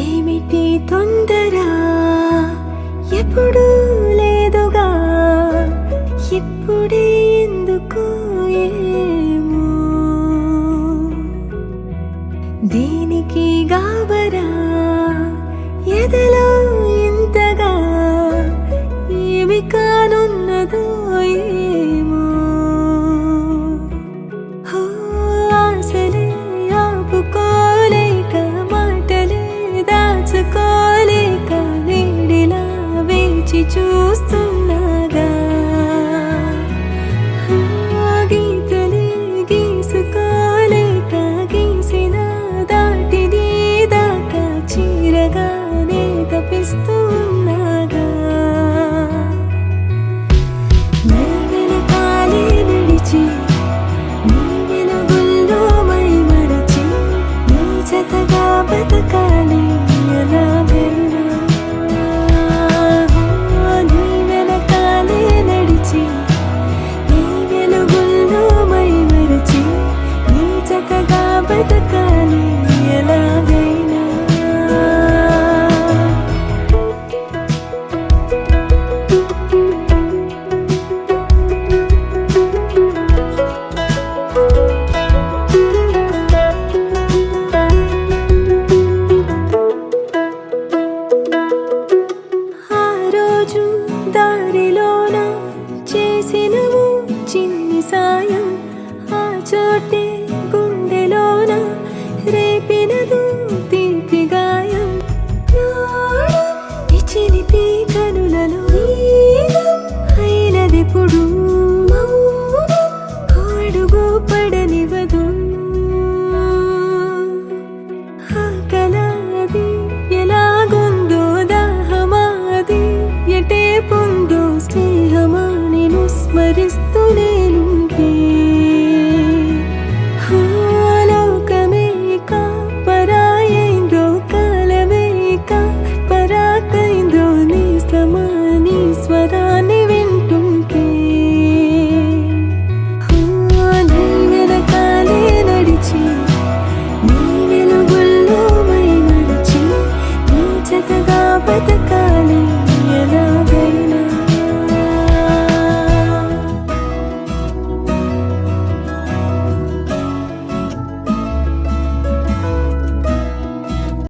ఏమిటి తొందర ఎప్పుడు లేదుగా ఇప్పుడే ఎందుకు ఏమో దేనికి గాబరా ఎదలో ఇంతగా ఏమి కానున్నదో ఏమో ఆశలే ఆపుకోలేక మాటలే దాచుకోలేక వేడిలా వేచి చూస్తున్నాగా గీతలే గీసుకోలేక గీసిన దాటిని దాకా చీరగానే తప్పిస్తున్నాగా నీ వెనకాలే నడిచి నీ వెలుగుల్లో మై మరచి నీ జతగా బతకాలి ఎలాగైనా నీ వెనకాలే నడిచి నీ వెలుగుల్లో మై మరచి నీ జతగా బతకాలి ఎలాగైనా ఆ రోజు దారిలోన చేసినవు చిన్ని సాయం ఆ చోటే గుండెలోన రేపినదు తీపి గాయం ఈ చిలిపి కనులలో అయినదిప్పుడు మౌనం అడుగు పడనివ్వదు ఆకలాది ఎలాగుందో దాహమాది ఎటే పొందో స్నేహమా నేను స్మరిస్తూనే